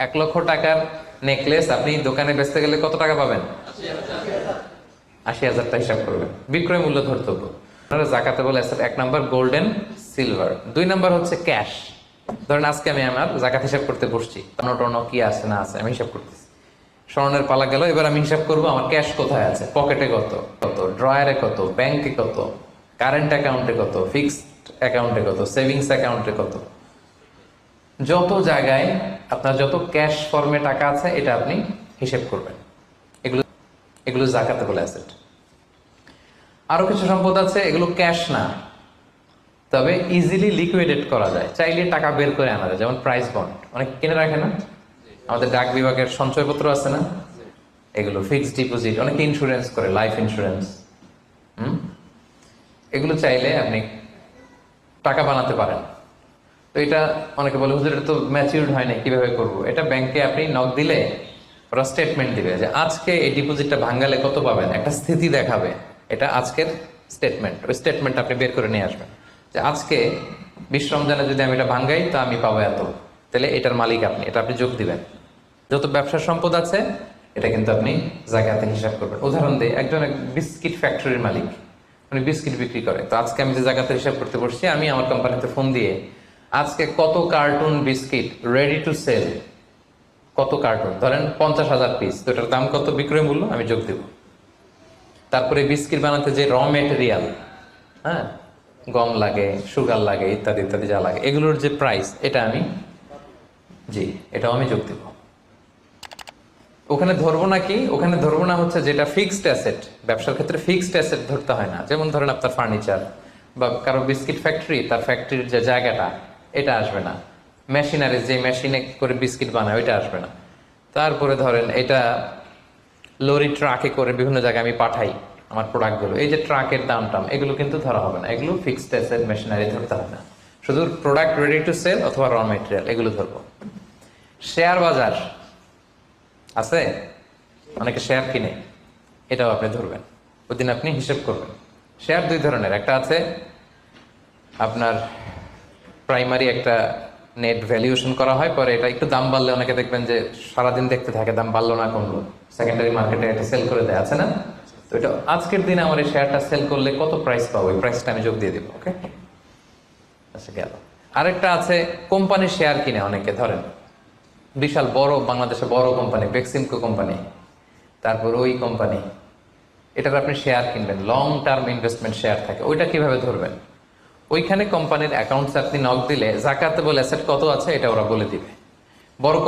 1 লক্ষ টাকার নেকলেস আপনি দোকানে বেচতে গেলে কত টাকা পাবেন? 80,000 টাকা হিসাব করবেন, বিক্রয় মূল্য ধর্তব্য। জাকাতেবল asset 1 number gold and silver, 2 number হচ্ছে ক্যাশ। ধরেন আজকে আমি আমার জাকাত হিসাব করতে বসছি, টন কি আছে না আছে আমি হিসাব করতেছি। স্বর্ণের পালা গেল, এবার আমি হিসাব করব আমার ক্যাশ কোথায় আছে, পকেটে কত, ড্রয়ারে কত, ব্যাংকে কত, কারেন্ট অ্যাকাউন্টে কত, ফিক্সড অ্যাকাউন্টে কত, সেভিংস অ্যাকাউন্টে কত, যত জায়গায় আপনার যত ক্যাশ ফর্মে টাকা আছে এটা আপনি হিসেব করবেন। এগুলো এগুলো জাকাতেবল অ্যাসেট। আরো কিছু সম্পদ আছে, এগুলো ক্যাশ না, তবে ইজিলি লিকুইডেট করা যায়, চাইলে টাকা বের করে আনা যায়। যেমন প্রাইস বন্ড অনেক কিনে রাখে না, আমাদের ডাক বিভাগের সঞ্চয়পত্র আছে না, এগুলো ফিক্সড ডিপোজিট, অনেকে ইন্স্যুরেন্স করে, লাইফ ইন্স্যুরেন্স। এগুলো চাইলে আপনি টাকা বানাতে পারেন। তো এটা অনেকে বলে হুজুর এটা তো ম্যাচিউরড হয় না, কিভাবে করব? এটা ব্যাংকে আপনি নক দিলে ওরা স্টেটমেন্ট দিবে যে আজকে এই ডিপোজিটটা ভাঙালে কত পাবেন, একটা স্থিতি দেখাবে। এটা আজকের স্টেটমেন্ট, ওই স্টেটমেন্ট আপনি বের করে নিয়ে আসবেন যে আজকে 20 রমজানে যদি আমি এটা ভাঙ্গাই তো আমি পাবো এত, তাহলে এটার মালিক আপনি, এটা আপনি যোগ দিবেন। যত ব্যবসার সম্পদ আছে এটা কিন্তু আপনি জাকাতে হিসাব করবেন। উদাহরণ দিই, একজন বিস্কিট ফ্যাক্টরির মালিক, উনি বিস্কিট বিক্রি করে। তো আজকে আমি যে জাকাতের হিসাব করতে বসছি, আমি আমার কোম্পানিতে ফোন দিয়ে আজকে কত carton biscuit ready to sell, কত কার্টুন, ধরেন 50,000 পিস, তো এটার দাম কত, বিক্রয় মূল্য আমি যোগ দেব। তারপরে বিস্কিট বানাতে যে র মেটেরিয়াল, হ্যাঁ, গম লাগে, সুগার লাগে, ইত্যাদি ইত্যাদি যা লাগে, এগুলোর যে প্রাইস এটা আমি, জি, এটাও আমি যোগ দেব। ওখানে ধরবো না কি, ওখানে ধরবো না হচ্ছে যেটা ফিক্সড অ্যাসেট। ব্যবসার ক্ষেত্রে ফিক্সড অ্যাসেট ধরতে হয় না। যেমন ধরেন আপনার ফার্নিচার বা কারো বিস্কিট ফ্যাক্টরি, তার ফ্যাক্টরির যে জায়গাটা এটা আসবে না। মেশিনারি, যে মেশিনে করে বিস্কিট বানায় ওইটা আসবে না। তারপরে ধরেন এটা লরি ট্রাকে করে বিভিন্ন জায়গায় আমি পাঠাই আমার প্রোডাক্টগুলো, এই যে ট্রাকের দাম টাম এগুলো কিন্তু ধরা হবে না। এগুলো ফিক্সড অ্যাসেট, মেশিনারি ধরতে হবে না। শুধু প্রোডাক্ট রেডি টু সেল অথবা র মেটেরিয়াল এগুলো ধরবো। শেয়ার বাজার আছে, অনেকে শেয়ার কিনে, এটাও আপনি ধরবেন, ওদিন আপনি হিসেব করবেন। শেয়ার 2 ধরনের, একটা আছে আপনার প্রাইমারি, একটা নেট ভ্যালুয়েশন করা হয়, পরে এটা একটু দাম বাড়লে অনেকে দেখবেন যে সারাদিন দেখতে থাকে দাম বাড়লো না কমলো, সেকেন্ডারি মার্কেটে এটা সেল করে দেয়, আছে না? তো এটা আজকের দিনে আমার এই শেয়ারটা সেল করলে কত প্রাইস পাবো, ওই প্রাইসটা আমি যোগ দিয়ে দিব। ওকে, আচ্ছা গেল। আরেকটা আছে কোম্পানির শেয়ার কিনে অনেকে, ধরেন বিশাল বড় বাংলাদেশে বড় কোম্পানি বেক্সিমকো কোম্পানি, তারপর ওই কোম্পানি, এটার আপনি শেয়ার কিনবেন, লং টার্ম ইনভেস্টমেন্ট শেয়ার থাকে, ওইটা কিভাবে ধরবেন? ওইখানে কোম্পানির অ্যাকাউন্টস আপনি নক দিলে জাকাতেবল অ্যাসেট কত আছে এটা ওরা বলে দিবে। বড়